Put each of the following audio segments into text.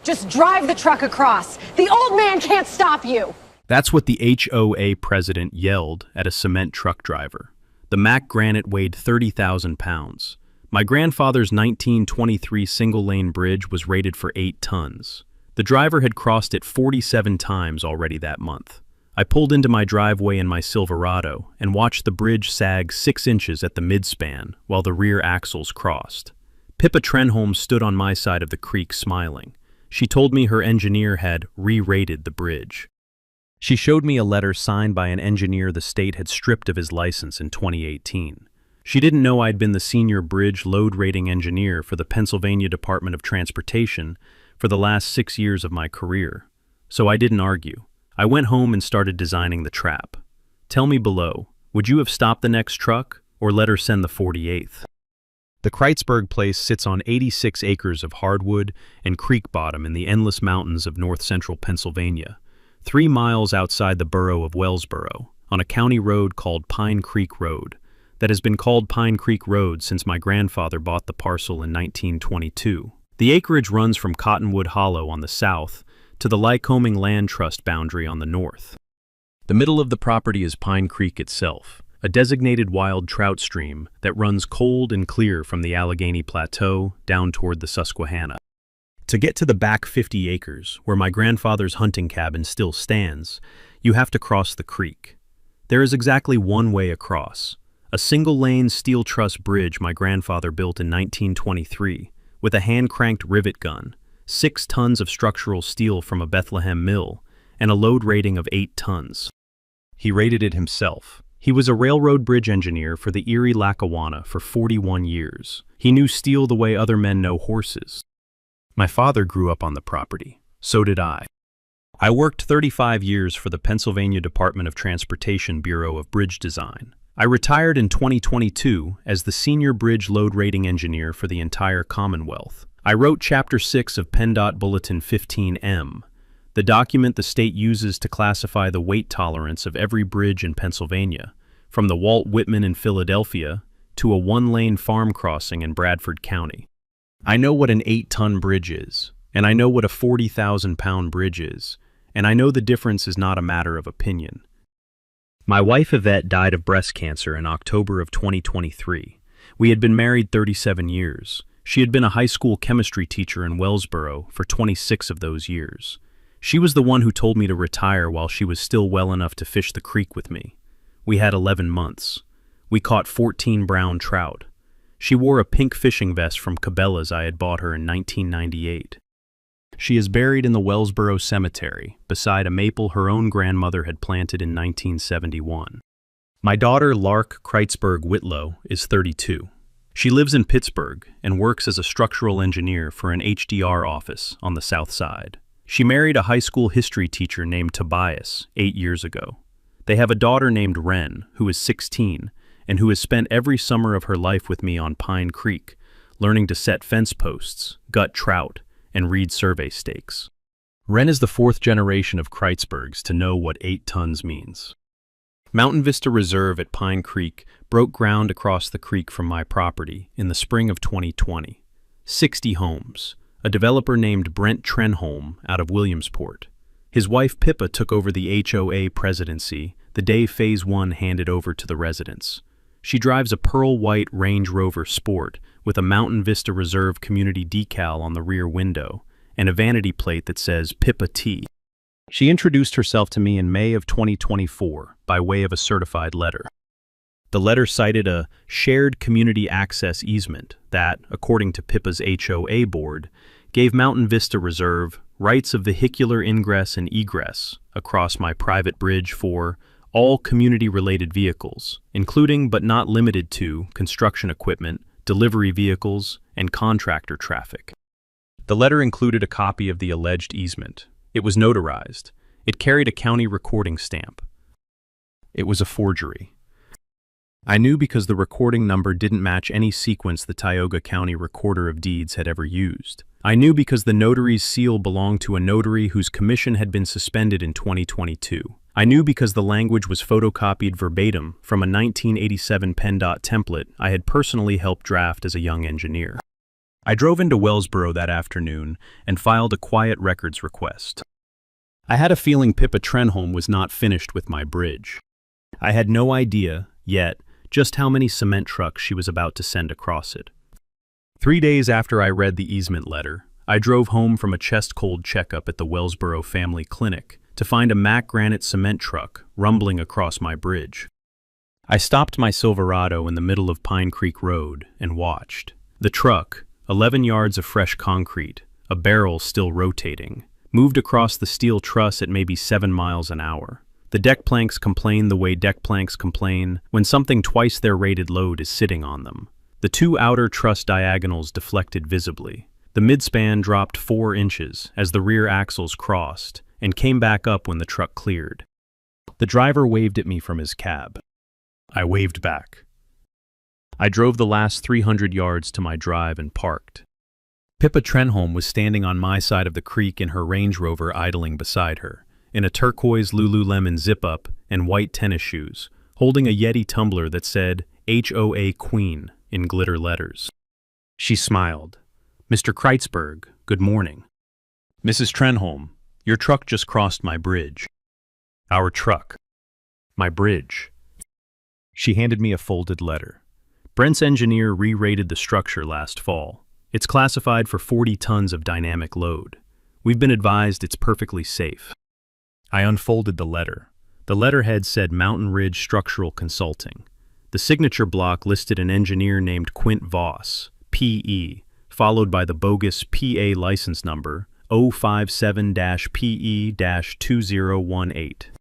Just drive the truck across. The old man can't stop you. That's what the HOA president yelled at a cement truck driver. The Mack Granite weighed 30,000 pounds. My grandfather's 1923 single-lane bridge was rated for 8 tons. The driver had crossed it 47 times already that month. I pulled into my driveway in my Silverado and watched the bridge sag 6 inches at the midspan while the rear axles crossed. Pippa Trenholm stood on my side of the creek smiling. She told me her engineer had re-rated the bridge. She showed me a letter signed by an engineer the state had stripped of his license in 2018. She didn't know I'd been the senior bridge load rating engineer for the Pennsylvania Department of Transportation for the last 6 years of my career. So I didn't argue. I went home and started designing the trap. Tell me below, would you have stopped the next truck or let her send the 48th? The Kreitzberg place sits on 86 acres of hardwood and creek bottom in the endless mountains of north-central Pennsylvania, 3 miles outside the borough of Wellsboro, on a county road called Pine Creek Road, that has been called Pine Creek Road since my grandfather bought the parcel in 1922. The acreage runs from Cottonwood Hollow on the south to the Lycoming Land Trust boundary on the north. The middle of the property is Pine Creek itself, a designated wild trout stream that runs cold and clear from the Allegheny Plateau down toward the Susquehanna. To get to the back 50 acres, where my grandfather's hunting cabin still stands, you have to cross the creek. There is exactly one way across, a single-lane steel truss bridge my grandfather built in 1923 with a hand-cranked rivet gun, 6 tons of structural steel from a Bethlehem mill, and a load rating of 8 tons. He rated it himself. He was a railroad bridge engineer for the Erie-Lackawanna for 41 years. He knew steel the way other men know horses. My father grew up on the property. So did I. I worked 35 years for the Pennsylvania Department of Transportation Bureau of Bridge Design. I retired in 2022 as the senior bridge load rating engineer for the entire Commonwealth. I wrote Chapter 6 of PennDOT Bulletin 15M, the document the state uses to classify the weight tolerance of every bridge in Pennsylvania, from the Walt Whitman in Philadelphia to a 1-lane farm crossing in Bradford County. I know what an 8-ton bridge is, and I know what a 40,000-pound bridge is, and I know the difference is not a matter of opinion. My wife Yvette died of breast cancer in October of 2023. We had been married 37 years. She had been a high school chemistry teacher in Wellsboro for 26 of those years. She was the one who told me to retire while she was still well enough to fish the creek with me. We had 11 months. We caught 14 brown trout. She wore a pink fishing vest from Cabela's I had bought her in 1998. She is buried in the Wellsboro Cemetery, beside a maple her own grandmother had planted in 1971. My daughter, Lark Kreitzberg Whitlow, is 32. She lives in Pittsburgh and works as a structural engineer for an HDR office on the south side. She married a high school history teacher named Tobias 8 years ago. They have a daughter named Wren, who is 16, and who has spent every summer of her life with me on Pine Creek, learning to set fence posts, gut trout, and read survey stakes. Wren is the 4th generation of Kreitzbergs to know what 8 tons means. Mountain Vista Reserve at Pine Creek broke ground across the creek from my property in the spring of 2020. 60 homes. A developer named Brent Trenholm out of Williamsport. His wife Pippa took over the HOA presidency the day Phase 1 handed over to the residents. She drives a pearl white Range Rover Sport with a Mountain Vista Reserve community decal on the rear window and a vanity plate that says Pippa T. She introduced herself to me in May of 2024 by way of a certified letter. The letter cited a shared community access easement that, according to Pippa's HOA board, gave Mountain Vista Reserve rights of vehicular ingress and egress across my private bridge for all community-related vehicles, including but not limited to construction equipment, delivery vehicles, and contractor traffic. The letter included a copy of the alleged easement. It was notarized. It carried a county recording stamp. It was a forgery. I knew because the recording number didn't match any sequence the Tioga County Recorder of Deeds had ever used. I knew because the notary's seal belonged to a notary whose commission had been suspended in 2022. I knew because the language was photocopied verbatim from a 1987 PennDOT template I had personally helped draft as a young engineer. I drove into Wellsboro that afternoon and filed a quiet records request. I had a feeling Pippa Trenholm was not finished with my bridge. I had no idea, yet, just how many cement trucks she was about to send across it. 3 days after I read the easement letter, I drove home from a chest-cold checkup at the Wellsboro Family Clinic to find a Mack granite cement truck rumbling across my bridge. I stopped my Silverado in the middle of Pine Creek Road and watched. The truck, 11 yards of fresh concrete, a barrel still rotating, moved across the steel truss at maybe 7 miles an hour. The deck planks complain the way deck planks complain when something twice their rated load is sitting on them. The 2 outer truss diagonals deflected visibly. The midspan dropped 4 inches as the rear axles crossed and came back up when the truck cleared. The driver waved at me from his cab. I waved back. I drove the last 300 yards to my drive and parked. Pippa Trenholm was standing on my side of the creek in her Range Rover idling beside her, in a turquoise Lululemon zip-up and white tennis shoes, holding a Yeti tumbler that said HOA Queen in glitter letters. She smiled. "Mr. Kreitzberg, good morning." "Mrs. Trenholm, your truck just crossed my bridge." "Our truck." "My bridge." She handed me a folded letter. "Brent's engineer re-rated the structure last fall. It's classified for 40 tons of dynamic load. We've been advised it's perfectly safe." I unfolded the letter. The letterhead said Mountain Ridge Structural Consulting. The signature block listed an engineer named Quint Voss, P.E., followed by the bogus PA license number 057-PE-2018.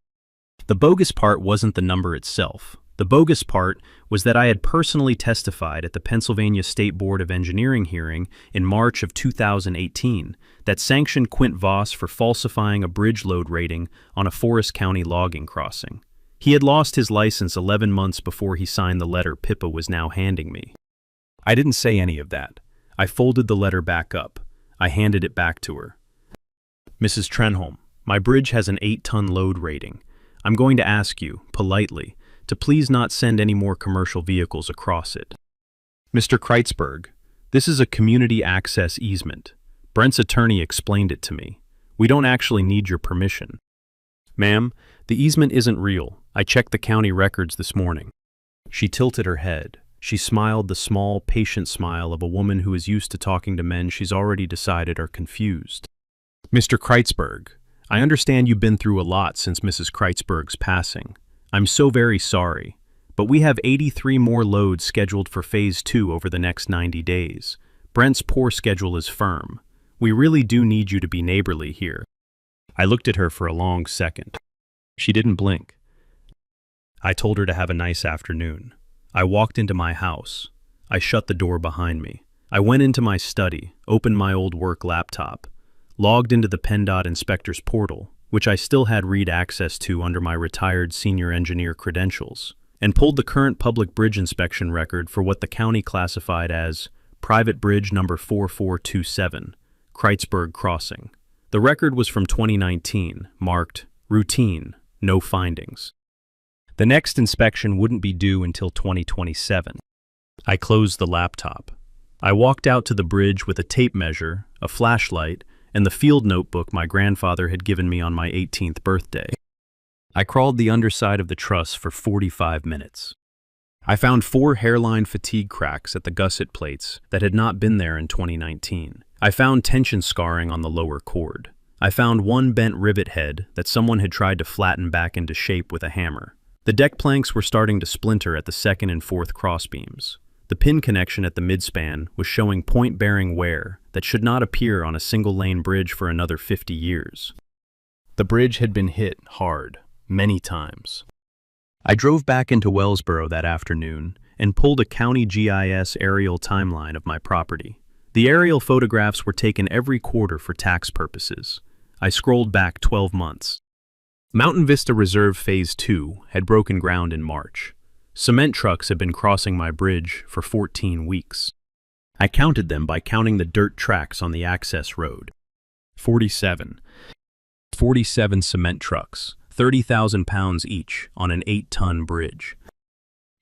The bogus part wasn't the number itself. The bogus part was that I had personally testified at the Pennsylvania State Board of Engineering hearing in March of 2018 that sanctioned Quint Voss for falsifying a bridge load rating on a Forest County logging crossing. He had lost his license 11 months before he signed the letter Pippa was now handing me. I didn't say any of that. I folded the letter back up. I handed it back to her. "Mrs. Trenholm, my bridge has an 8-ton load rating. I'm going to ask you, politely, to please not send any more commercial vehicles across it." "Mr. Kreitzberg, this is a community access easement. Brent's attorney explained it to me. We don't actually need your permission." "Ma'am, the easement isn't real. I checked the county records this morning." She tilted her head. She smiled the small, patient smile of a woman who is used to talking to men she's already decided are confused. "Mr. Kreitzberg, I understand you've been through a lot since Mrs. Kreitzberg's passing. I'm so very sorry, but we have 83 more loads scheduled for Phase 2 over the next 90 days. Brent's poor schedule is firm. We really do need you to be neighborly here." I looked at her for a long second. She didn't blink. I told her to have a nice afternoon. I walked into my house. I shut the door behind me. I went into my study, opened my old work laptop, logged into the PennDOT inspector's portal, which I still had read access to under my retired senior engineer credentials, and pulled the current public bridge inspection record for what the county classified as Private Bridge Number 4427, Kreitzberg Crossing. The record was from 2019, marked Routine, No Findings. The next inspection wouldn't be due until 2027. I closed the laptop. I walked out to the bridge with a tape measure, a flashlight, and the field notebook my grandfather had given me on my 18th birthday. I crawled the underside of the truss for 45 minutes. I found 4 hairline fatigue cracks at the gusset plates that had not been there in 2019. I found tension scarring on the lower cord. I found 1 bent rivet head that someone had tried to flatten back into shape with a hammer. The deck planks were starting to splinter at the 2nd and 4th crossbeams. The pin connection at the midspan was showing point-bearing wear that should not appear on a single-lane bridge for another 50 years. The bridge had been hit hard, many times. I drove back into Wellsboro that afternoon and pulled a county GIS aerial timeline of my property. The aerial photographs were taken every quarter for tax purposes. I scrolled back 12 months. Mountain Vista Reserve Phase 2 had broken ground in March. Cement trucks had been crossing my bridge for 14 weeks. I counted them by counting the dirt tracks on the access road. 47. 47 cement trucks, 30,000 pounds each, on an 8-ton bridge.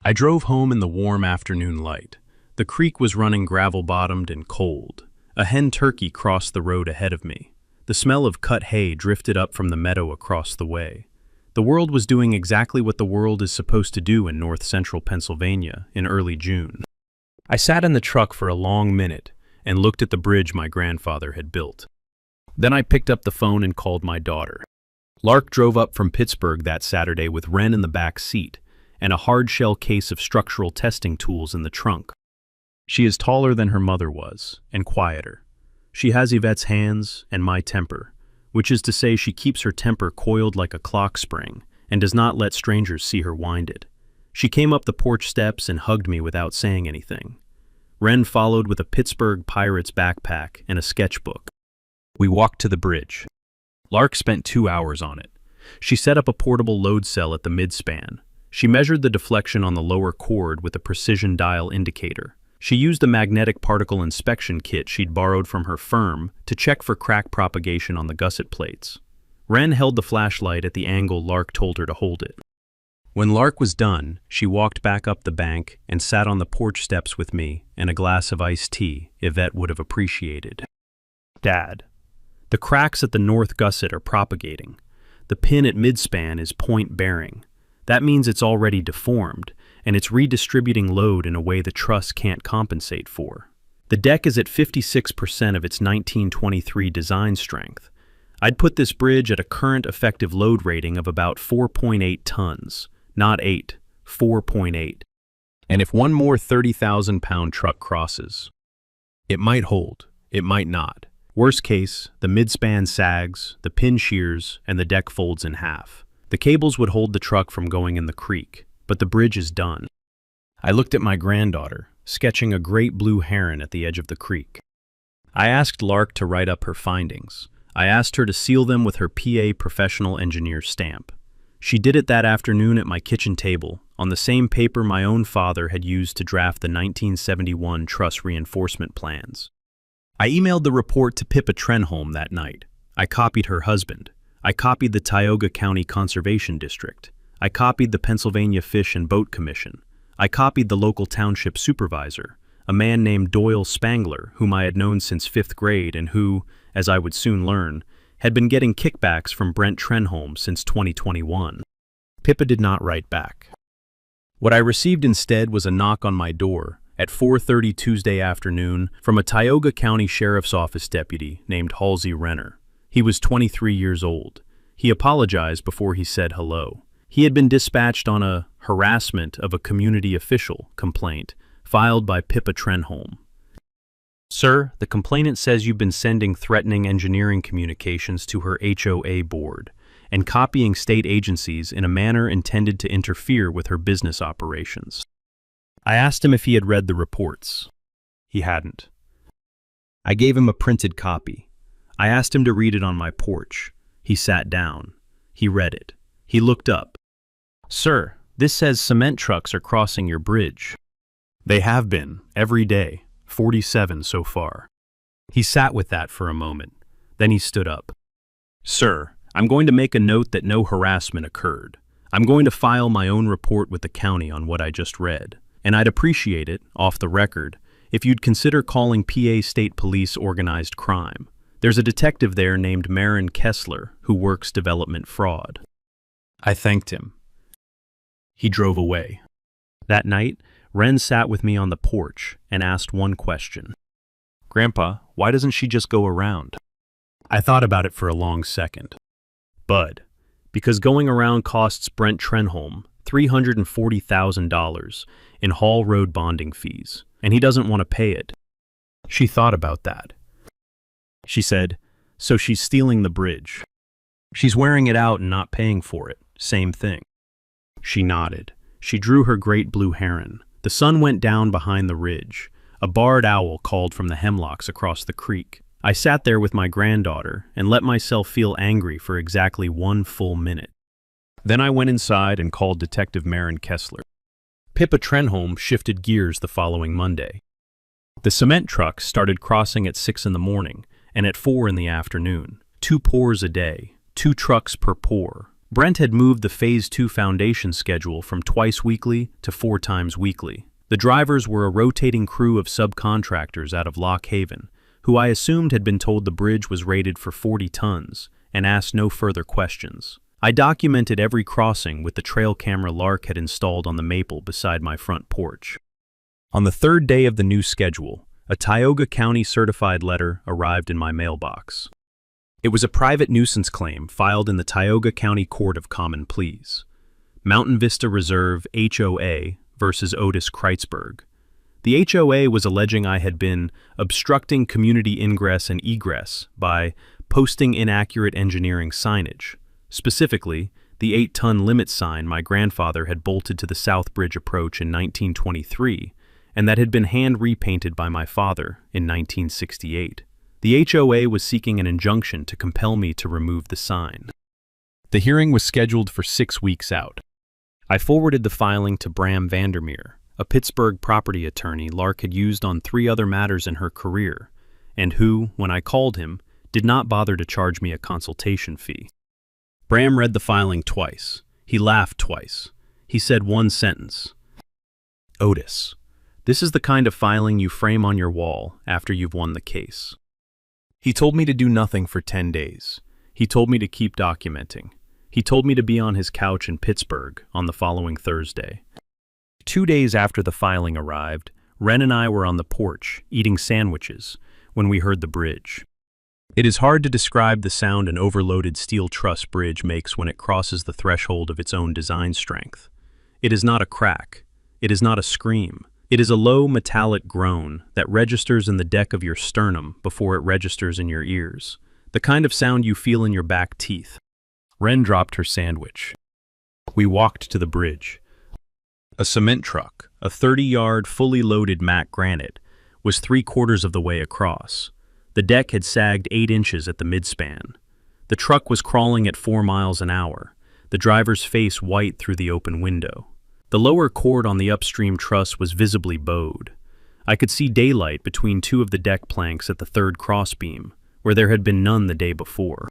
I drove home in the warm afternoon light. The creek was running gravel-bottomed and cold. A hen turkey crossed the road ahead of me. The smell of cut hay drifted up from the meadow across the way. The world was doing exactly what the world is supposed to do in north-central Pennsylvania in early June. I sat in the truck for a long minute and looked at the bridge my grandfather had built. Then I picked up the phone and called my daughter. Lark drove up from Pittsburgh that Saturday with Wren in the back seat and a hard-shell case of structural testing tools in the trunk. She is taller than her mother was, and quieter. She has Yvette's hands and my temper, which is to say she keeps her temper coiled like a clock spring and does not let strangers see her winded. She came up the porch steps and hugged me without saying anything. Wren followed with a Pittsburgh Pirates backpack and a sketchbook. We walked to the bridge. Lark spent 2 hours on it. She set up a portable load cell at the midspan. She measured the deflection on the lower cord with a precision dial indicator. She used a magnetic particle inspection kit she'd borrowed from her firm to check for crack propagation on the gusset plates. Wren held the flashlight at the angle Lark told her to hold it. When Lark was done, she walked back up the bank and sat on the porch steps with me and a glass of iced tea Yvette would have appreciated. Dad, the cracks at the north gusset are propagating. The pin at midspan is point bearing. That means it's already deformed, and it's redistributing load in a way the truss can't compensate for. The deck is at 56% of its 1923 design strength. I'd put this bridge at a current effective load rating of about 4.8 tons, not 8, 4.8. And if one more 30,000-pound truck crosses, it might hold, it might not. Worst case, the midspan sags, the pin shears, and the deck folds in half. The cables would hold the truck from going in the creek, but the bridge is done. I looked at my granddaughter, sketching a great blue heron at the edge of the creek. I asked Lark to write up her findings. I asked her to seal them with her PA professional engineer stamp. She did it that afternoon at my kitchen table, on the same paper my own father had used to draft the 1971 truss reinforcement plans. I emailed the report to Pippa Trenholm that night. I copied her husband. I copied the Tioga County Conservation District. I copied the Pennsylvania Fish and Boat Commission. I copied the local township supervisor, a man named Doyle Spangler, whom I had known since 5th grade and who, as I would soon learn, had been getting kickbacks from Brent Trenholm since 2021. Pippa did not write back. What I received instead was a knock on my door at 4:30 Tuesday afternoon from a Tioga County Sheriff's Office deputy named Halsey Renner. He was 23 years old. He apologized before he said hello. He had been dispatched on a harassment of a community official complaint filed by Pippa Trenholm. Sir, the complainant says you've been sending threatening engineering communications to her HOA board and copying state agencies in a manner intended to interfere with her business operations. I asked him if he had read the reports. He hadn't. I gave him a printed copy. I asked him to read it on my porch. He sat down. He read it. He looked up. Sir, this says cement trucks are crossing your bridge. They have been, every day, 47 so far. He sat with that for a moment. Then he stood up. Sir, I'm going to make a note that no harassment occurred. I'm going to file my own report with the county on what I just read. And I'd appreciate it, off the record, if you'd consider calling PA State Police organized crime. There's a detective there named Marin Kessler who works development fraud. I thanked him. He drove away. That night, Wren sat with me on the porch and asked one question. Grandpa, why doesn't she just go around? I thought about it for a long second. Bud, because going around costs Brent Trenholm $340,000 in Hall Road bonding fees, and he doesn't want to pay it. She thought about that. She said, so she's stealing the bridge. She's wearing it out and not paying for it. Same thing. She nodded. She drew her great blue heron. The sun went down behind the ridge. A barred owl called from the hemlocks across the creek. I sat there with my granddaughter and let myself feel angry for exactly 1 full minute. Then I went inside and called Detective Marin Kessler. Pippa Trenholm shifted gears the following Monday. The cement trucks started crossing at 6 in the morning and at 4 in the afternoon. 2 pours a day, 2 trucks per pour. Brent had moved the Phase 2 foundation schedule from twice weekly to 4 times weekly. The drivers were a rotating crew of subcontractors out of Lock Haven, who I assumed had been told the bridge was rated for 40 tons, and asked no further questions. I documented every crossing with the trail camera Lark had installed on the maple beside my front porch. On the third day of the new schedule, a Tioga County certified letter arrived in my mailbox. It was a private nuisance claim filed in the Tioga County Court of Common Pleas. Mountain Vista Reserve HOA versus Otis Kreitzberg. The HOA was alleging I had been obstructing community ingress and egress by posting inaccurate engineering signage. Specifically, the 8-ton limit sign my grandfather had bolted to the South Bridge approach in 1923, and that had been hand repainted by my father in 1968. The HOA was seeking an injunction to compel me to remove the sign. The hearing was scheduled for 6 weeks out. I forwarded the filing to Bram Vandermeer, a Pittsburgh property attorney Lark had used on 3 other matters in her career, and who, when I called him, did not bother to charge me a consultation fee. Bram read the filing twice. He laughed twice. He said one sentence. "Otis, this is the kind of filing you frame on your wall after you've won the case." He told me to do nothing for 10 days. He told me to keep documenting. He told me to be on his couch in Pittsburgh on the following Thursday. 2 days after the filing arrived, Ren and I were on the porch, eating sandwiches, when we heard the bridge. It is hard to describe the sound an overloaded steel truss bridge makes when it crosses the threshold of its own design strength. It is not a crack. It is not a scream. It is a low metallic groan that registers in the deck of your sternum before it registers in your ears, the kind of sound you feel in your back teeth. Ren dropped her sandwich. We walked to the bridge. A cement truck, a 30-yard, fully loaded Mack Granite, was 3/4 of the way across. The deck had sagged 8 inches at the midspan. The truck was crawling at 4 miles an hour, the driver's face white through the open window. The lower cord on the upstream truss was visibly bowed. I could see daylight between 2 of the deck planks at the 3rd crossbeam, where there had been none the day before.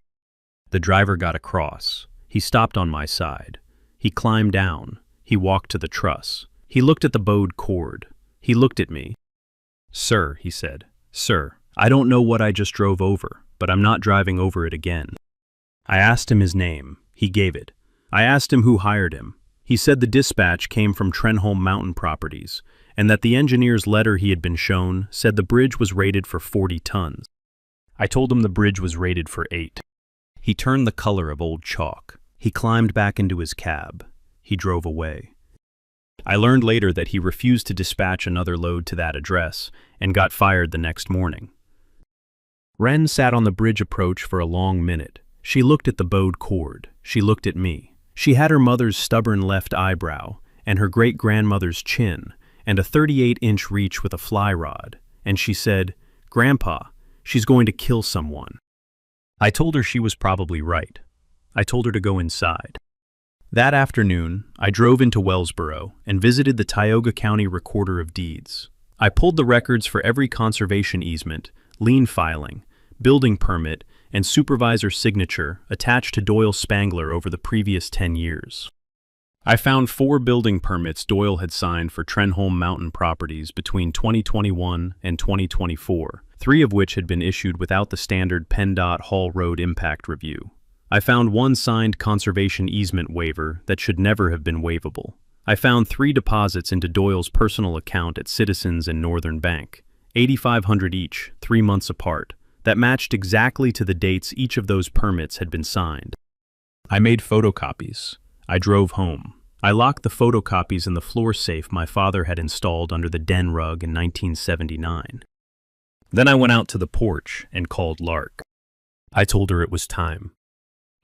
The driver got across. He stopped on my side. He climbed down. He walked to the truss. He looked at the bowed cord. He looked at me. "Sir," he said, "Sir, I don't know what I just drove over, but I'm not driving over it again." I asked him his name. He gave it. I asked him who hired him. He said the dispatch came from Trenholm Mountain Properties, and that the engineer's letter he had been shown said the bridge was rated for 40 tons. I told him the bridge was rated for 8. He turned the color of old chalk. He climbed back into his cab. He drove away. I learned later that he refused to dispatch another load to that address and got fired the next morning. Ren sat on the bridge approach for a long minute. She looked at the bowed cord. She looked at me. She had her mother's stubborn left eyebrow, and her great-grandmother's chin, and a 38-inch reach with a fly rod, and she said, "Grandpa, she's going to kill someone." I told her she was probably right. I told her to go inside. That afternoon, I drove into Wellsboro and visited the Tioga County Recorder of Deeds. I pulled the records for every conservation easement, lien filing, building permit, and supervisor signature attached to Doyle Spangler over the previous 10 years. I found 4 building permits Doyle had signed for Trenholm Mountain Properties between 2021 and 2024, 3 of which had been issued without the standard PennDOT Hall Road impact review. I found 1 signed conservation easement waiver that should never have been waivable. I found 3 deposits into Doyle's personal account at Citizens and Northern Bank, $8,500 each, 3 months apart, that matched exactly to the dates each of those permits had been signed. I made photocopies. I drove home. I locked the photocopies in the floor safe my father had installed under the den rug in 1979. Then I went out to the porch and called Lark. I told her it was time.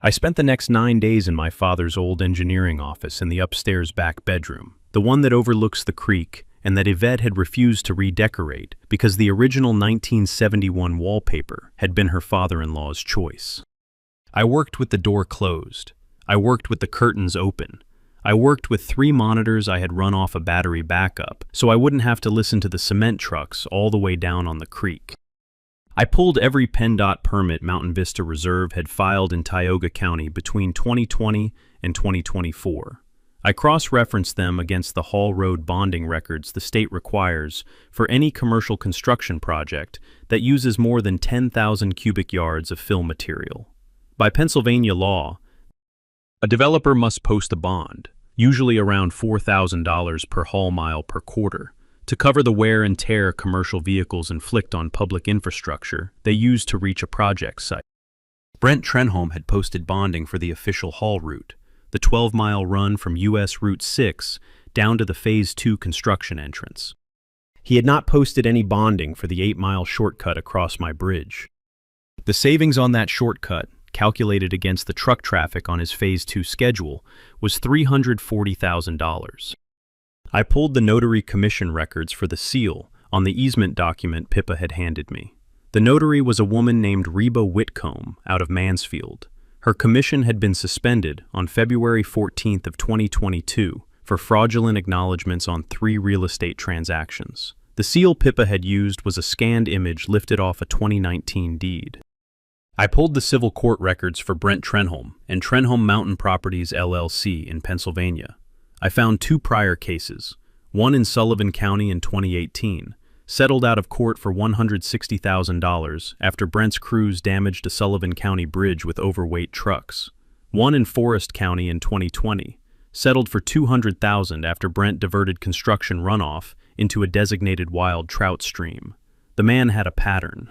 I spent the next 9 days in my father's old engineering office in the upstairs back bedroom, the one that overlooks the creek and that Yvette had refused to redecorate because the original 1971 wallpaper had been her father-in-law's choice. I worked with the door closed. I worked with the curtains open. I worked with 3 monitors I had run off a battery backup so I wouldn't have to listen to the cement trucks all the way down on the creek. I pulled every PennDOT permit Mountain Vista Reserve had filed in Tioga County between 2020 and 2024. I cross-referenced them against the Haul Road bonding records the state requires for any commercial construction project that uses more than 10,000 cubic yards of fill material. By Pennsylvania law, a developer must post a bond, usually around $4,000 per haul mile per quarter, to cover the wear and tear commercial vehicles inflict on public infrastructure they use to reach a project site. Brent Trenholm had posted bonding for the official haul route, the 12-mile run from U.S. Route 6 down to the Phase 2 construction entrance. He had not posted any bonding for the 8-mile shortcut across my bridge. The savings on that shortcut, calculated against the truck traffic on his Phase 2 schedule, was $340,000. I pulled the notary commission records for the seal on the easement document Pippa had handed me. The notary was a woman named Reba Whitcomb out of Mansfield. Her commission had been suspended on February 14th of 2022 for fraudulent acknowledgments on 3 real estate transactions. The seal Pippa had used was a scanned image lifted off a 2019 deed. I pulled the civil court records for Brent Trenholm and Trenholm Mountain Properties LLC in Pennsylvania. I found 2 prior cases, one in Sullivan County in 2018, settled out of court for $160,000 after Brent's crews damaged a Sullivan County bridge with overweight trucks. One in Forest County in 2020, settled for $200,000 after Brent diverted construction runoff into a designated wild trout stream. The man had a pattern.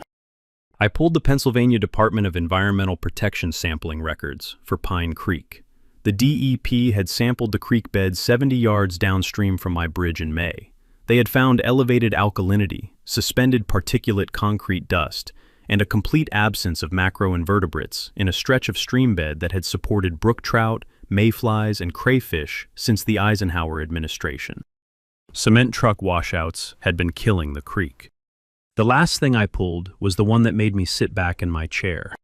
I pulled the Pennsylvania Department of Environmental Protection sampling records for Pine Creek. The DEP had sampled the creek bed 70 yards downstream from my bridge in May. They had found elevated alkalinity, suspended particulate concrete dust, and a complete absence of macroinvertebrates in a stretch of stream bed that had supported brook trout, mayflies, and crayfish since the Eisenhower administration. Cement truck washouts had been killing the creek. The last thing I pulled was the one that made me sit back in my chair.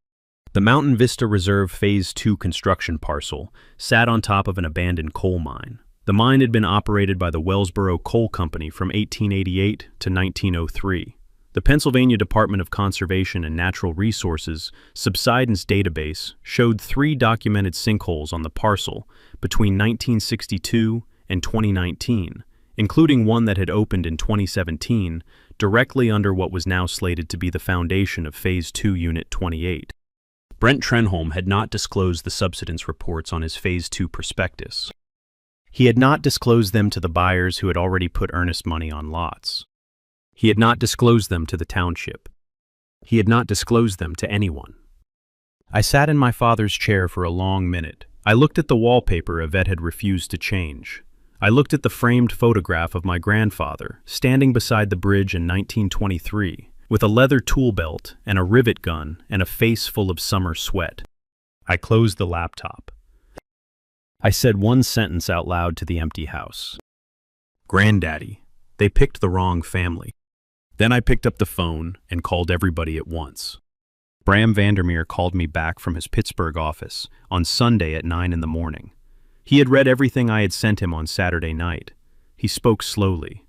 The Mountain Vista Reserve Phase 2 construction parcel sat on top of an abandoned coal mine. The mine had been operated by the Wellsboro Coal Company from 1888 to 1903. The Pennsylvania Department of Conservation and Natural Resources subsidence database showed 3 documented sinkholes on the parcel between 1962 and 2019, including one that had opened in 2017 directly under what was now slated to be the foundation of Phase 2 Unit 28. Brent Trenholm had not disclosed the subsidence reports on his Phase 2 prospectus. He had not disclosed them to the buyers who had already put earnest money on lots. He had not disclosed them to the township. He had not disclosed them to anyone. I sat in my father's chair for a long minute. I looked at the wallpaper Yvette had refused to change. I looked at the framed photograph of my grandfather standing beside the bridge in 1923 with a leather tool belt and a rivet gun and a face full of summer sweat. I closed the laptop. I said one sentence out loud to the empty house. Granddaddy, they picked the wrong family. Then I picked up the phone and called everybody at once. Bram Vandermeer called me back from his Pittsburgh office on Sunday at 9 in the morning. He had read everything I had sent him on Saturday night. He spoke slowly.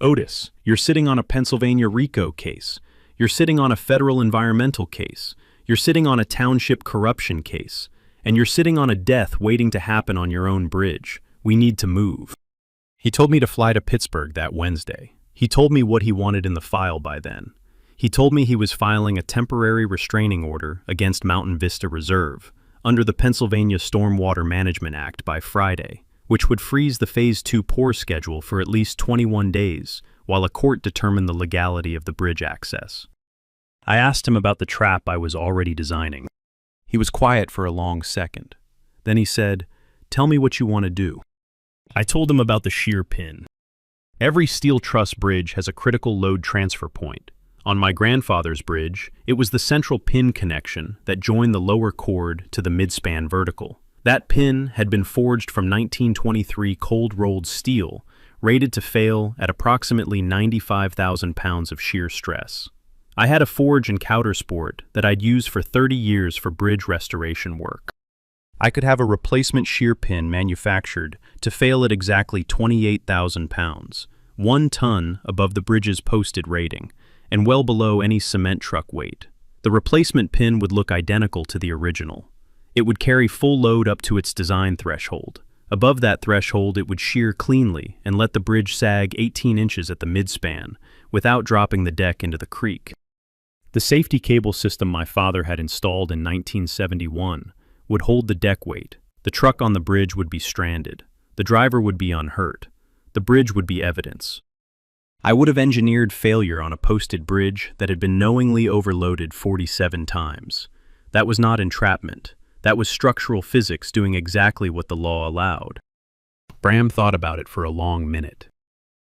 Otis, you're sitting on a Pennsylvania RICO case. You're sitting on a federal environmental case. You're sitting on a township corruption case. And you're sitting on a death waiting to happen on your own bridge. We need to move. He told me to fly to Pittsburgh that Wednesday. He told me what he wanted in the file by then. He told me he was filing a temporary restraining order against Mountain Vista Reserve under the Pennsylvania Stormwater Management Act by Friday, which would freeze the Phase 2 pour schedule for at least 21 days while a court determined the legality of the bridge access. I asked him about the trap I was already designing. He was quiet for a long second. Then he said, "Tell me what you want to do." I told him about the shear pin. Every steel truss bridge has a critical load transfer point. On my grandfather's bridge, it was the central pin connection that joined the lower cord to the midspan vertical. That pin had been forged from 1923 cold-rolled steel, rated to fail at approximately 95,000 pounds of shear stress. I had a forge in Coudersport that I'd used for 30 years for bridge restoration work. I could have a replacement shear pin manufactured to fail at exactly 28,000 pounds, 1 ton above the bridge's posted rating, and well below any cement truck weight. The replacement pin would look identical to the original. It would carry full load up to its design threshold, Above that threshold, it would shear cleanly and let the bridge sag 18 inches at the midspan, without dropping the deck into the creek. The safety cable system my father had installed in 1971 would hold the deck weight. The truck on the bridge would be stranded. The driver would be unhurt. The bridge would be evidence. I would have engineered failure on a posted bridge that had been knowingly overloaded 47 times. That was not entrapment. That was structural physics doing exactly what the law allowed. Bram thought about it for a long minute.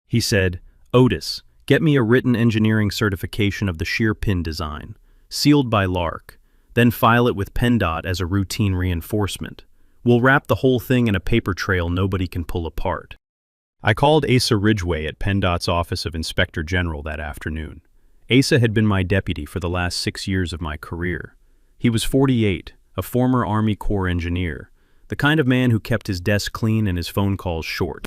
He said, "Otis, get me a written engineering certification of the shear pin design, sealed by Lark, then file it with PennDOT as a routine reinforcement. We'll wrap the whole thing in a paper trail nobody can pull apart." I called Asa Ridgway at PennDOT's Office of Inspector General that afternoon. Asa had been my deputy for the last 6 years of my career. He was 48, a former Army Corps engineer, the kind of man who kept his desk clean and his phone calls short.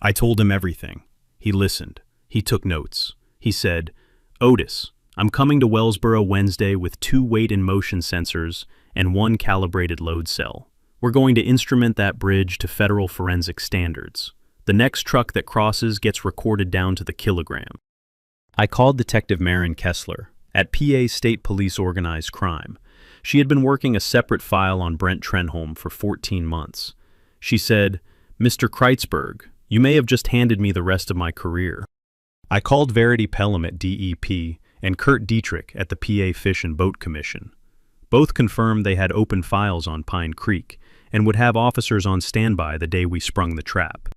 I told him everything. He listened. He took notes. He said, "Otis, I'm coming to Wellsboro Wednesday with 2 weight and motion sensors and 1 calibrated load cell. We're going to instrument that bridge to federal forensic standards. The next truck that crosses gets recorded down to the kilogram." I called Detective Maren Kessler at PA State Police Organized Crime. She had been working a separate file on Brent Trenholm for 14 months. She said, "Mr. Kreitzberg, you may have just handed me the rest of my career." I called Verity Pelham at DEP and Kurt Dietrich at the PA Fish and Boat Commission. Both confirmed they had open files on Pine Creek and would have officers on standby the day we sprung the trap.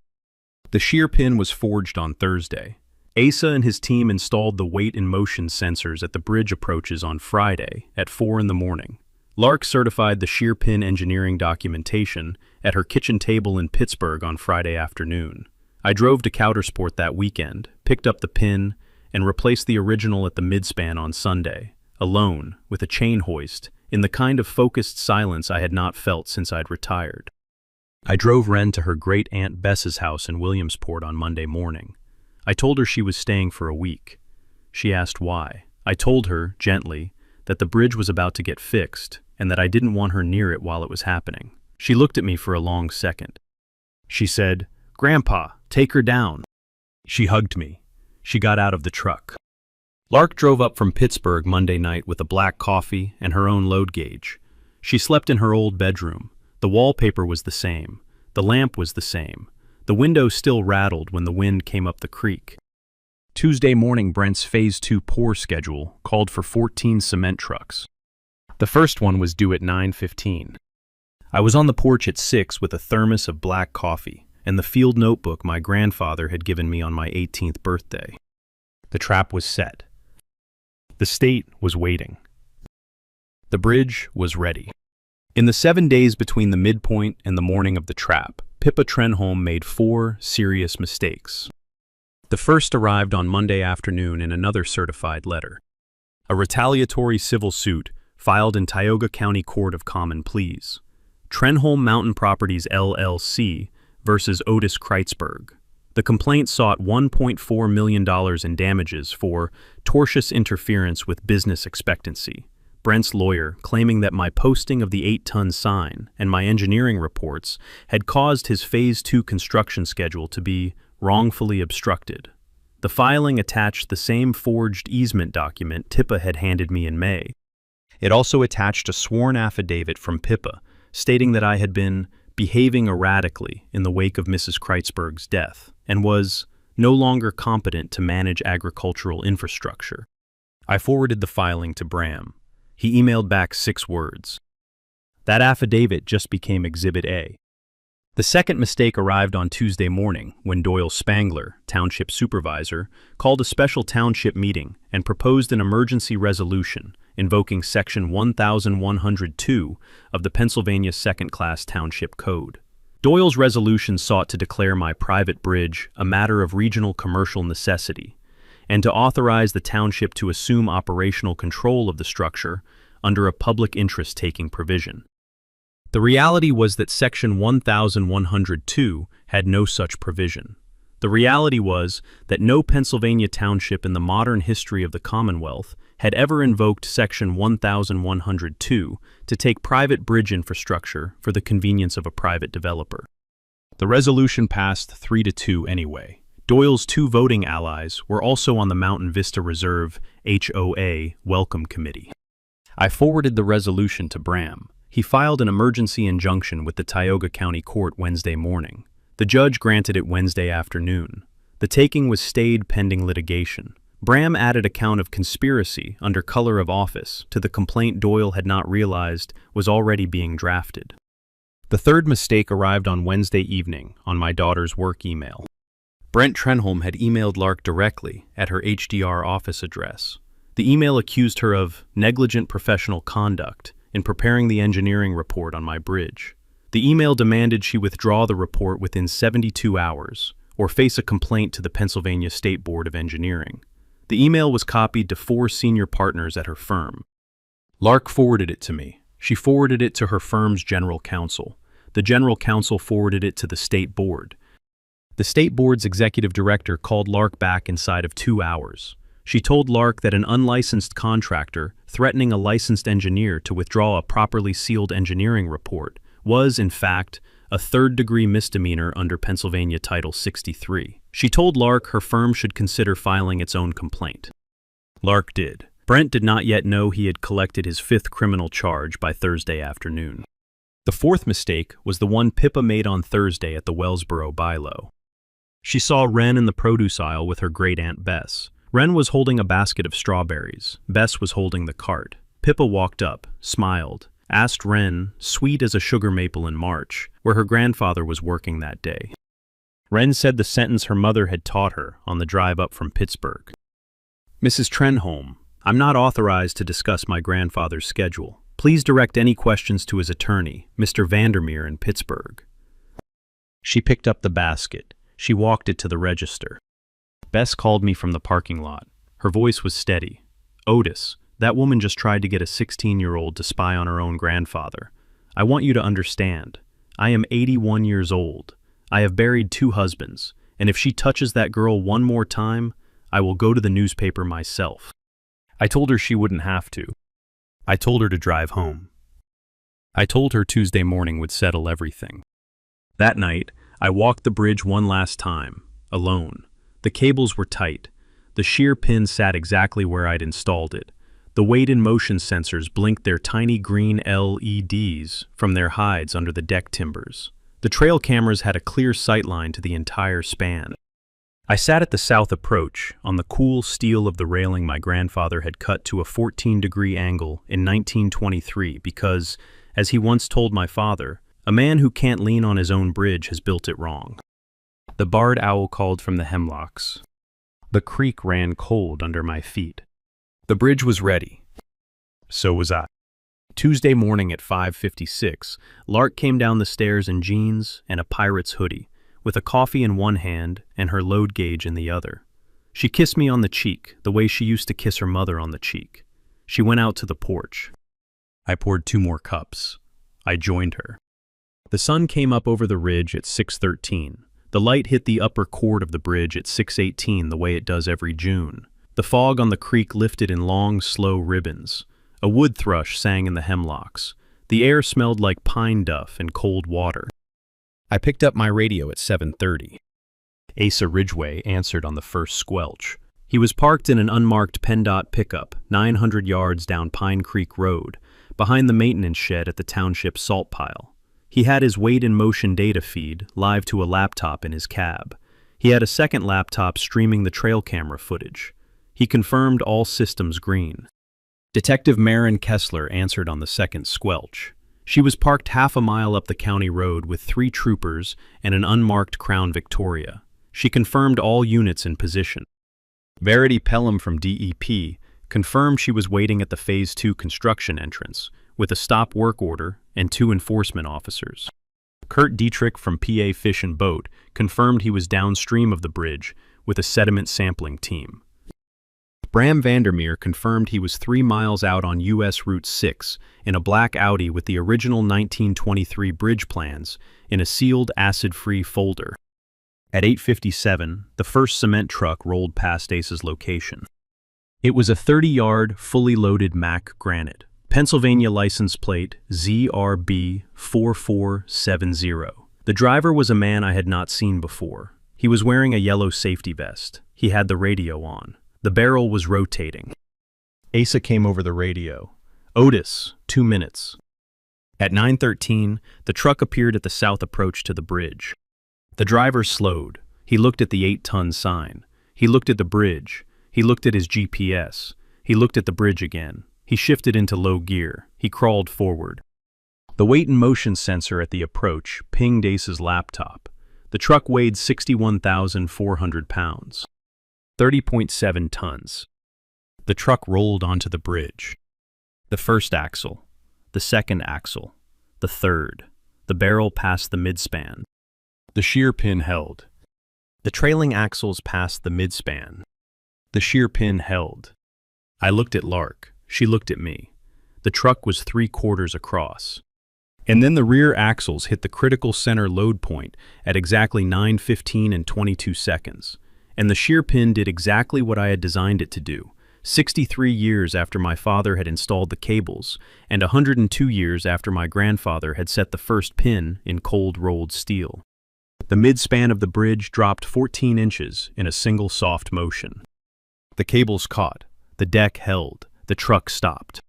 The shear pin was forged on Thursday. Asa and his team installed the weight and motion sensors at the bridge approaches on Friday at 4 in the morning. Lark certified the shear pin engineering documentation at her kitchen table in Pittsburgh on Friday afternoon. I drove to Coudersport that weekend, picked up the pin, and replaced the original at the midspan on Sunday, alone, with a chain hoist, in the kind of focused silence I had not felt since I'd retired. I drove Wren to her great-aunt Bess's house in Williamsport on Monday morning. I told her she was staying for a week. She asked why. I told her, gently, that the bridge was about to get fixed and that I didn't want her near it while it was happening. She looked at me for a long second. She said, "Grandpa, take her down." She hugged me. She got out of the truck. Lark drove up from Pittsburgh Monday night with a black coffee and her own load gauge. She slept in her old bedroom. The wallpaper was the same. The lamp was the same. The window still rattled when the wind came up the creek. Tuesday morning, Brent's Phase 2 pour schedule called for 14 cement trucks. The first one was due at 9:15. I was on the porch at 6 with a thermos of black coffee and the field notebook my grandfather had given me on my 18th birthday. The trap was set. The state was waiting. The bridge was ready. In the 7 days between the midpoint and the morning of the trap, Pippa Trenholm made 4 serious mistakes. The first arrived on Monday afternoon in another certified letter. A retaliatory civil suit filed in Tioga County Court of Common Pleas. Trenholm Mountain Properties LLC versus Otis Kreitzberg. The complaint sought $1.4 million in damages for tortious interference with business expectancy. Brent's lawyer claiming that my posting of the 8-ton sign and my engineering reports had caused his Phase 2 construction schedule to be wrongfully obstructed. The filing attached the same forged easement document Pippa had handed me in May. It also attached a sworn affidavit from Pippa stating that I had been behaving erratically in the wake of Mrs. Kreitzberg's death and was no longer competent to manage agricultural infrastructure. I forwarded the filing to Bram. He emailed back 6 words. That affidavit just became Exhibit A. The second mistake arrived on Tuesday morning when Doyle Spangler, township supervisor, called a special township meeting and proposed an emergency resolution invoking Section 1102 of the Pennsylvania Second-Class Township Code. Doyle's resolution sought to declare my private bridge a matter of regional commercial necessity and to authorize the township to assume operational control of the structure under a public interest-taking provision. The reality was that Section 1102 had no such provision. The reality was that no Pennsylvania township in the modern history of the Commonwealth had ever invoked Section 1102 to take private bridge infrastructure for the convenience of a private developer. The resolution passed 3-2 anyway. Doyle's 2 voting allies were also on the Mountain Vista Reserve HOA Welcome Committee. I forwarded the resolution to Bram. He filed an emergency injunction with the Tioga County Court Wednesday morning. The judge granted it Wednesday afternoon. The taking was stayed pending litigation. Bram added a count of conspiracy under color of office to the complaint Doyle had not realized was already being drafted. The third mistake arrived on Wednesday evening on my daughter's work email. Brent Trenholm had emailed Lark directly at her HDR office address. The email accused her of negligent professional conduct in preparing the engineering report on my bridge. The email demanded she withdraw the report within 72 hours or face a complaint to the Pennsylvania State Board of Engineering. The email was copied to 4 senior partners at her firm. Lark forwarded it to me. She forwarded it to her firm's general counsel. The general counsel forwarded it to the state board. The state board's executive director called Lark back inside of 2 hours. She told Lark that an unlicensed contractor threatening a licensed engineer to withdraw a properly sealed engineering report was, in fact, a third-degree misdemeanor under Pennsylvania Title 63. She told Lark her firm should consider filing its own complaint. Lark did. Brent did not yet know he had collected his 5th criminal charge by Thursday afternoon. The 4th mistake was the one Pippa made on Thursday at the Wellsboro Bylaw. She saw Wren in the produce aisle with her great-aunt Bess. Wren was holding a basket of strawberries. Bess was holding the cart. Pippa walked up, smiled, asked Wren, sweet as a sugar maple in March, where her grandfather was working that day. Wren said the sentence her mother had taught her on the drive up from Pittsburgh. Mrs. Trenholm, I'm not authorized to discuss my grandfather's schedule. Please direct any questions to his attorney, Mr. Vandermeer in Pittsburgh. She picked up the basket. She walked it to the register. Bess called me from the parking lot. Her voice was steady. Otis, that woman just tried to get a 16-year-old to spy on her own grandfather. I want you to understand. I am 81 years old. I have buried 2 husbands, and if she touches that girl one more time, I will go to the newspaper myself. I told her she wouldn't have to. I told her to drive home. I told her Tuesday morning would settle everything. That night, I walked the bridge one last time, alone. The cables were tight. The shear pin sat exactly where I'd installed it. The weight and motion sensors blinked their tiny green LEDs from their hides under the deck timbers. The trail cameras had a clear sightline to the entire span. I sat at the south approach, on the cool steel of the railing my grandfather had cut to a 14-degree angle in 1923 because, as he once told my father, a man who can't lean on his own bridge has built it wrong. The barred owl called from the hemlocks. The creek ran cold under my feet. The bridge was ready. So was I. Tuesday morning at 5:56, Lark came down the stairs in jeans and a pirate's hoodie, with a coffee in one hand and her load gauge in the other. She kissed me on the cheek, the way she used to kiss her mother on the cheek. She went out to the porch. I poured 2 more cups. I joined her. The sun came up over the ridge at 6:13. The light hit the upper chord of the bridge at 6:18 the way it does every June. The fog on the creek lifted in long, slow ribbons. A wood thrush sang in the hemlocks. The air smelled like pine duff and cold water. I picked up my radio at 7:30. Asa Ridgway answered on the first squelch. He was parked in an unmarked PennDOT pickup 900 yards down Pine Creek Road, behind the maintenance shed at the township salt pile. He had his weight in motion data feed live to a laptop in his cab. He had a second laptop streaming the trail camera footage. He confirmed all systems green. Detective Maren Kessler answered on the second squelch. She was parked half a mile up the county road with 3 troopers and an unmarked Crown Victoria. She confirmed all units in position. Verity Pelham from DEP confirmed she was waiting at the Phase 2 construction entrance, with a stop work order and 2 enforcement officers. Kurt Dietrich from PA Fish and Boat confirmed he was downstream of the bridge with a sediment sampling team. Bram Vandermeer confirmed he was 3 miles out on US Route 6 in a black Audi with the original 1923 bridge plans in a sealed acid-free folder. At 8:57, the first cement truck rolled past Ace's location. It was a 30-yard, fully loaded Mack Granite, Pennsylvania license plate ZRB 4470. The driver was a man I had not seen before. He was wearing a yellow safety vest. He had the radio on. The barrel was rotating. Asa came over the radio. Otis, 2 minutes. At 9:13, the truck appeared at the south approach to the bridge. The driver slowed. He looked at the 8-ton sign. He looked at the bridge. He looked at his GPS. He looked at the bridge again. He shifted into low gear. He crawled forward. The weight and motion sensor at the approach pinged Asa's laptop. The truck weighed 61,400 pounds, 30.7 tons. The truck rolled onto the bridge. The first axle, the second axle, the third. The barrel passed the midspan. The shear pin held. The trailing axles passed the midspan. The shear pin held. I looked at Lark. She looked at me. The truck was 3/4 across. And then the rear axles hit the critical center load point at exactly 9:15 and 22 seconds. And the shear pin did exactly what I had designed it to do, 63 years after my father had installed the cables, and 102 years after my grandfather had set the first pin in cold rolled steel. The midspan of the bridge dropped 14 inches in a single soft motion. The cables caught, the deck held, the truck stopped.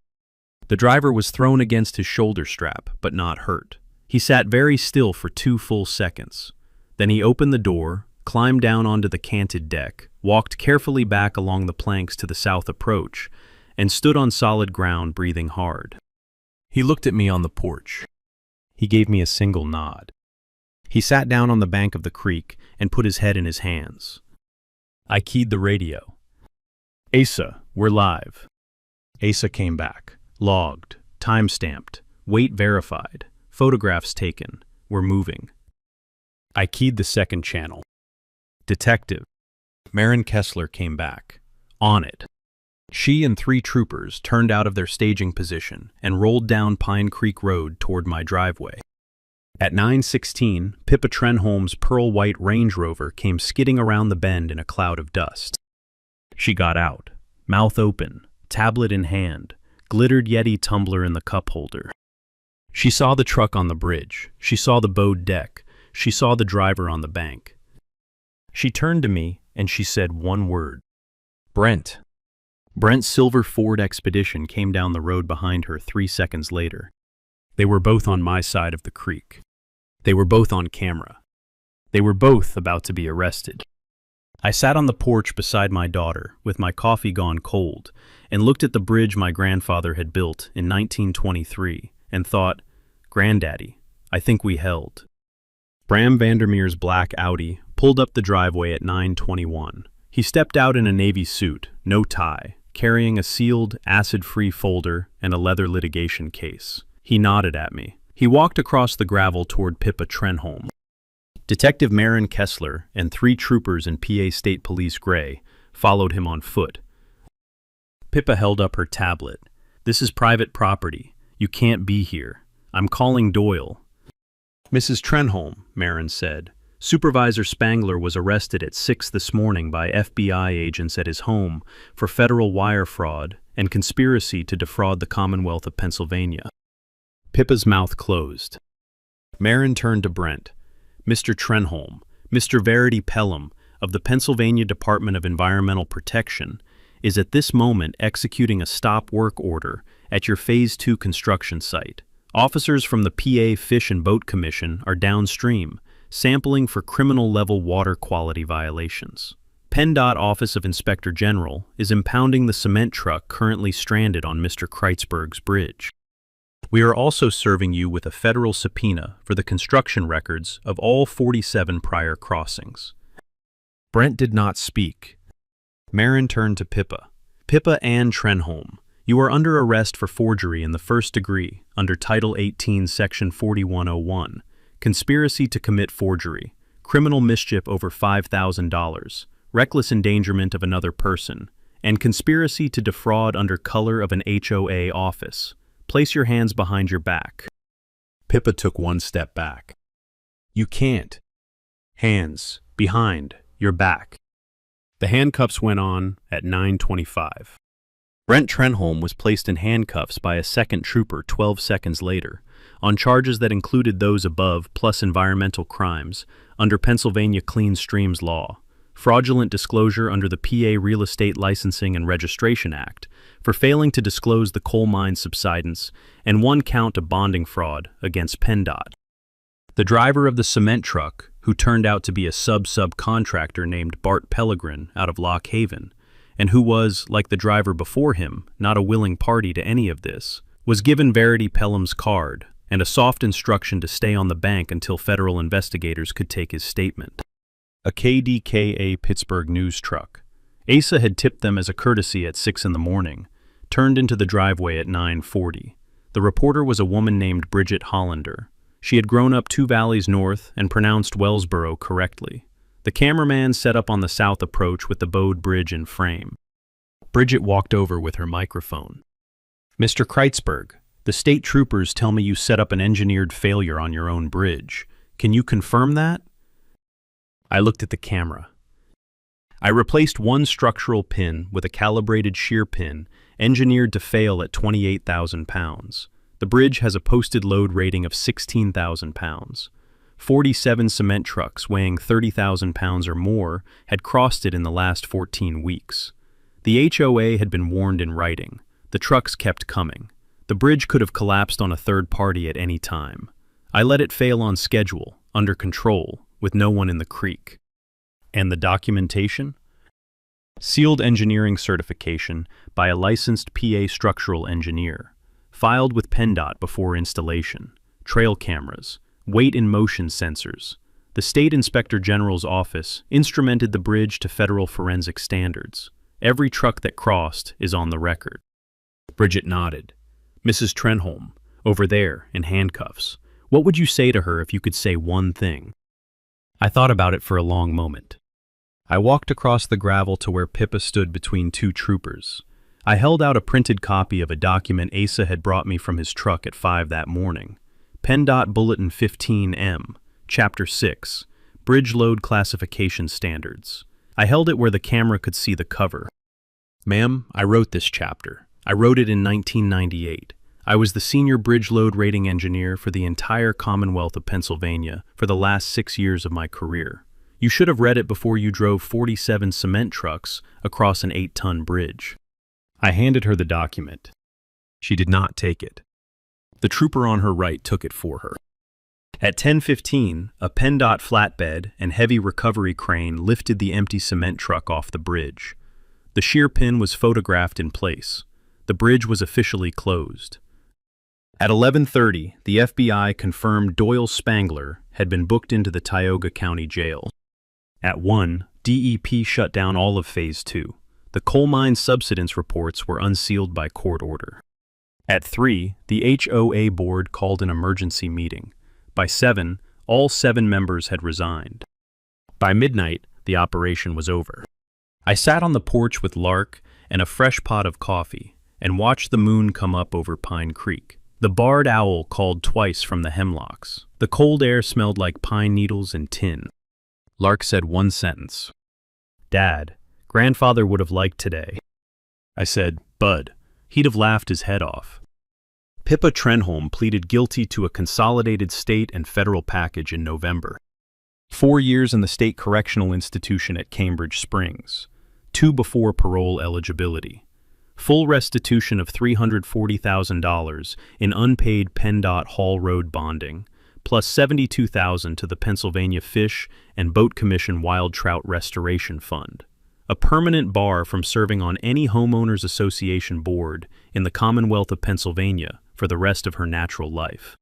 The driver was thrown against his shoulder strap, but not hurt. He sat very still for 2 full seconds. Then he opened the door, climbed down onto the canted deck, walked carefully back along the planks to the south approach, and stood on solid ground, breathing hard. He looked at me on the porch. He gave me a single nod. He sat down on the bank of the creek and put his head in his hands. I keyed the radio. Asa, we're live. Asa came back. Logged, time-stamped, weight verified, photographs taken, we're moving. I keyed the second channel. Detective. Maren Kessler came back. On it. She and 3 troopers turned out of their staging position and rolled down Pine Creek Road toward my driveway. At 9:16, Pippa Trenholm's pearl-white Range Rover came skidding around the bend in a cloud of dust. She got out, mouth open, tablet in hand, glittered Yeti tumbler in the cup holder. She saw the truck on the bridge. She saw the bowed deck. She saw the driver on the bank. She turned to me and she said one word. Brent. Brent's silver Ford Expedition came down the road behind her 3 seconds later. They were both on my side of the creek. They were both on camera. They were both about to be arrested. I sat on the porch beside my daughter, with my coffee gone cold, and looked at the bridge my grandfather had built in 1923, and thought, Granddaddy, I think we held. Bram Vandermeer's black Audi pulled up the driveway at 9:21. He stepped out in a navy suit, no tie, carrying a sealed, acid-free folder and a leather litigation case. He nodded at me. He walked across the gravel toward Pippa Trenholm. Detective Maren Kessler and 3 troopers in PA State Police Gray followed him on foot. Pippa held up her tablet. This is private property. You can't be here. I'm calling Doyle. Mrs. Trenholm, Maren said. Supervisor Spangler was arrested at 6 this morning by FBI agents at his home for federal wire fraud and conspiracy to defraud the Commonwealth of Pennsylvania. Pippa's mouth closed. Maren turned to Brent. Mr. Trenholm, Mr. Verity Pelham of the Pennsylvania Department of Environmental Protection is at this moment executing a stop work order at your Phase 2 construction site. Officers from the PA Fish and Boat Commission are downstream, sampling for criminal-level water quality violations. PennDOT Office of Inspector General is impounding the cement truck currently stranded on Mr. Kreitzberg's bridge. We are also serving you with a federal subpoena for the construction records of all 47 prior crossings. Brent did not speak. Maren turned to Pippa. Pippa Ann Trenholm, you are under arrest for forgery in the first degree under Title 18, Section 4101, conspiracy to commit forgery, criminal mischief over $5,000, reckless endangerment of another person, and conspiracy to defraud under color of an HOA office. Place your hands behind your back. Pippa took 1 step back. You can't. Hands behind your back. The handcuffs went on at 9:25. Brent Trenholm was placed in handcuffs by a second trooper 12 seconds later, on charges that included those above plus environmental crimes under Pennsylvania Clean Streams Law, fraudulent disclosure under the PA Real Estate Licensing and Registration Act for failing to disclose the coal mine subsidence, and one count of bonding fraud against PennDOT. The driver of the cement truck, who turned out to be a subcontractor named Bart Pellegrin out of Lock Haven, and who was, like the driver before him, not a willing party to any of this, was given Verity Pelham's card and a soft instruction to stay on the bank until federal investigators could take his statement. A KDKA Pittsburgh news truck. Asa had tipped them as a courtesy at 6 in the morning, turned into the driveway at 9:40. The reporter was a woman named Bridget Hollander. She had grown up 2 valleys north and pronounced Wellsboro correctly. The cameraman set up on the south approach with the bowed bridge in frame. Bridget walked over with her microphone. "Mr. Kreitzberg, the state troopers tell me you set up an engineered failure on your own bridge. Can you confirm that?" I looked at the camera. "I replaced one structural pin with a calibrated shear pin engineered to fail at 28,000 pounds. The bridge has a posted load rating of 16,000 pounds. 47 cement trucks weighing 30,000 pounds or more had crossed it in the last 14 weeks. The HOA had been warned in writing. The trucks kept coming. The bridge could have collapsed on a third party at any time. I let it fail on schedule, under control, with no one in the creek." "And the documentation?" "Sealed engineering certification by a licensed PA structural engineer. Filed with PennDOT before installation. Trail cameras. Weight in motion sensors. The State Inspector General's office instrumented the bridge to federal forensic standards. Every truck that crossed is on the record." Bridget nodded. "Mrs. Trenholm, over there, in handcuffs. What would you say to her if you could say one thing?" I thought about it for a long moment. I walked across the gravel to where Pippa stood between 2 troopers. I held out a printed copy of a document Asa had brought me from his truck at 5 that morning. PennDOT Bulletin 15M, Chapter 6, Bridge Load Classification Standards. I held it where the camera could see the cover. "Ma'am, I wrote this chapter. I wrote it in 1998. I was the senior bridge load rating engineer for the entire Commonwealth of Pennsylvania for the last 6 years of my career. You should have read it before you drove 47 cement trucks across an 8-ton bridge." I handed her the document. She did not take it. The trooper on her right took it for her. At 10:15, a PennDOT flatbed and heavy recovery crane lifted the empty cement truck off the bridge. The shear pin was photographed in place. The bridge was officially closed. At 11:30, the FBI confirmed Doyle Spangler had been booked into the Tioga County Jail. At 1, DEP shut down all of Phase 2. The coal mine subsidence reports were unsealed by court order. At 3, the HOA board called an emergency meeting. By 7, all 7 members had resigned. By midnight, the operation was over. I sat on the porch with Lark and a fresh pot of coffee and watched the moon come up over Pine Creek. The barred owl called twice from the hemlocks. The cold air smelled like pine needles and tin. Lark said one sentence. "Dad, Grandfather would have liked today." I said, "Bud, he'd have laughed his head off." Pippa Trenholm pleaded guilty to a consolidated state and federal package in November. 4 years in the state correctional institution at Cambridge Springs. 2 before parole eligibility. Full restitution of $340,000 in unpaid PennDOT Hall Road bonding, plus $72,000 to the Pennsylvania Fish and Boat Commission Wild Trout Restoration Fund. A permanent bar from serving on any homeowners association board in the Commonwealth of Pennsylvania for the rest of her natural life.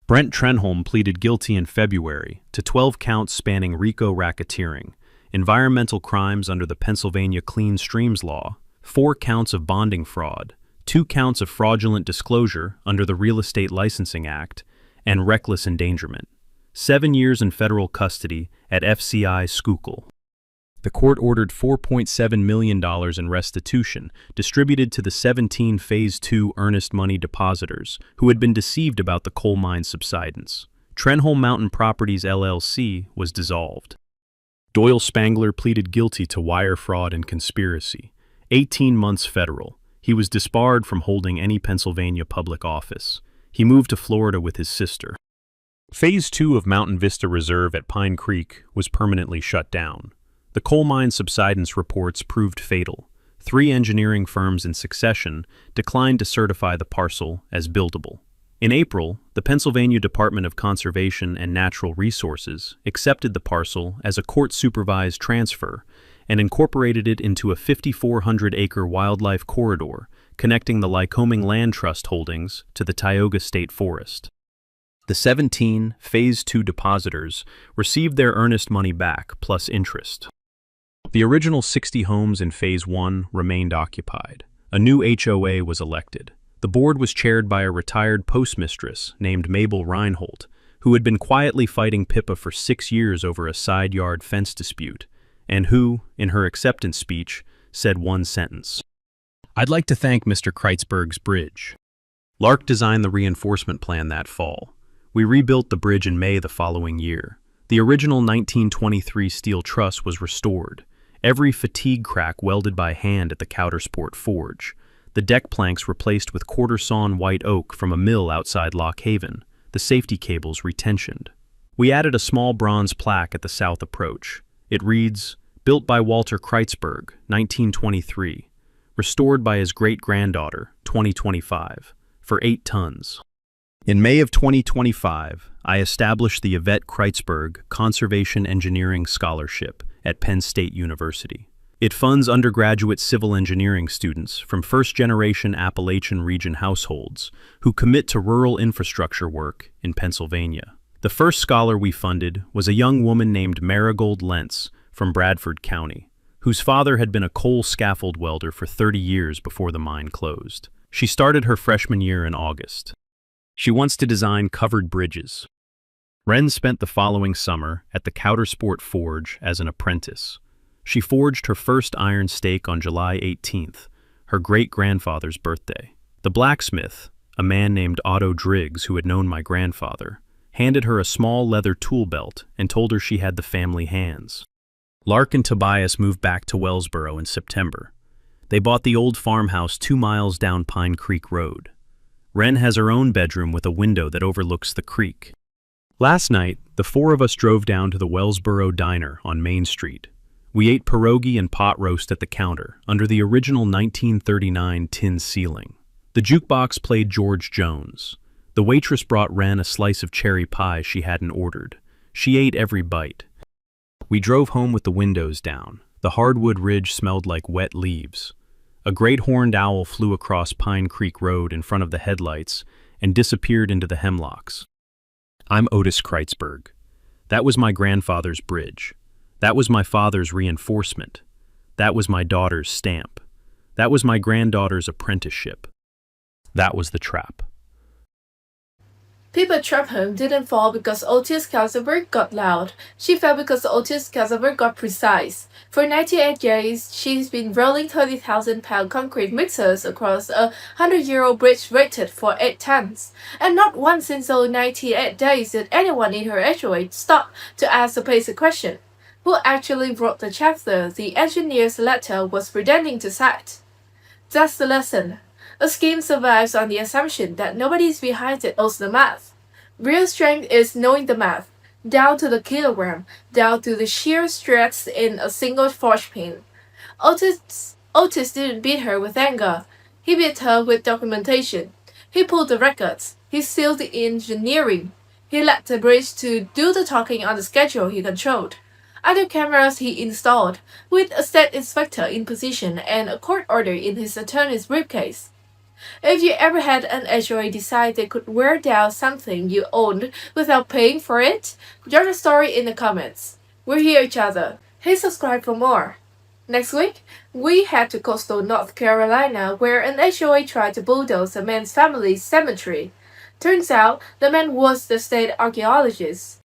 Brent Trenholm pleaded guilty in February to 12 counts spanning RICO racketeering, environmental crimes under the Pennsylvania Clean Streams Law, 4 counts of bonding fraud, 2 counts of fraudulent disclosure under the Real Estate Licensing Act, and reckless endangerment. 7 years in federal custody at FCI Schuylkill. The court ordered $4.7 million in restitution distributed to the 17 Phase 2 earnest money depositors who had been deceived about the coal mine subsidence. Trenholm Mountain Properties LLC was dissolved. Doyle Spangler pleaded guilty to wire fraud and conspiracy. 18 months federal. He was disbarred from holding any Pennsylvania public office. He moved to Florida with his sister. Phase 2 of Mountain Vista Reserve at Pine Creek was permanently shut down. The coal mine subsidence reports proved fatal. 3 engineering firms in succession declined to certify the parcel as buildable. In April, the Pennsylvania Department of Conservation and Natural Resources accepted the parcel as a court-supervised transfer and incorporated it into a 5,400-acre wildlife corridor connecting the Lycoming Land Trust holdings to the Tioga State Forest. The 17 Phase 2 depositors received their earnest money back plus interest. The original 60 homes in Phase 1 remained occupied. A new HOA was elected. The board was chaired by a retired postmistress named Mabel Reinhold, who had been quietly fighting Pippa for 6 years over a side yard fence dispute, and who, in her acceptance speech, said one sentence: "I'd like to thank Mr. Kreitzberg's bridge." Lark designed the reinforcement plan that fall. We rebuilt the bridge in May the following year. The original 1923 steel truss was restored, every fatigue crack welded by hand at the Coudersport Forge, the deck planks replaced with quarter-sawn white oak from a mill outside Lock Haven, the safety cables retensioned. We added a small bronze plaque at the south approach. It reads, "Built by Walter Kreitzberg, 1923, restored by his great-granddaughter, 2025, for 8 tons. In May of 2025, I established the Yvette Kreitzberg Conservation Engineering Scholarship at Penn State University. It funds undergraduate civil engineering students from first-generation Appalachian region households who commit to rural infrastructure work in Pennsylvania. The first scholar we funded was a young woman named Marigold Lentz from Bradford County, whose father had been a coal scaffold welder for 30 years before the mine closed. She started her freshman year in August. She wants to design covered bridges. Wren spent the following summer at the Coudersport Forge as an apprentice. She forged her first iron stake on July 18th, her great-grandfather's birthday. The blacksmith, a man named Otto Driggs who had known my grandfather, handed her a small leather tool belt and told her she had the family hands. Lark and Tobias moved back to Wellsboro in September. They bought the old farmhouse 2 miles down Pine Creek Road. Wren has her own bedroom with a window that overlooks the creek. Last night, the 4 of us drove down to the Wellsboro Diner on Main Street. We ate pierogi and pot roast at the counter, under the original 1939 tin ceiling. The jukebox played George Jones. The waitress brought Wren a slice of cherry pie she hadn't ordered. She ate every bite. We drove home with the windows down. The hardwood ridge smelled like wet leaves. A great horned owl flew across Pine Creek Road in front of the headlights and disappeared into the hemlocks. I'm Otis Kreitzberg. That was my grandfather's bridge. That was my father's reinforcement. That was my daughter's stamp. That was my granddaughter's apprenticeship. That was the trap. Pippa Trapham didn't fall because Otis Kreitzberg got loud. She fell because Otis Kreitzberg got precise. For 98 years, she's been rolling 30,000-pound concrete mixers across a 100-year-old bridge rated for 8 tons. And not once in those 98 days did anyone in her HOA stop to ask a basic question. Who actually wrote the chapter the engineer's letter was pretending to cite? That's the lesson. A scheme survives on the assumption that nobody behind it knows the math. Real strength is knowing the math, down to the kilogram, down to the sheer stretch in a single forge pin. Otis didn't beat her with anger. He beat her with documentation. He pulled the records. He sealed the engineering. He let the bridge to do the talking on the schedule he controlled. Other cameras he installed, with a state inspector in position and a court order in his attorney's briefcase. If you ever had an HOA decide they could wear down something you owned without paying for it, drop a story in the comments. We're here each other. Hit subscribe for more. Next week, we head to coastal North Carolina where an HOA tried to bulldoze a man's family's cemetery. Turns out, the man was the state archaeologist.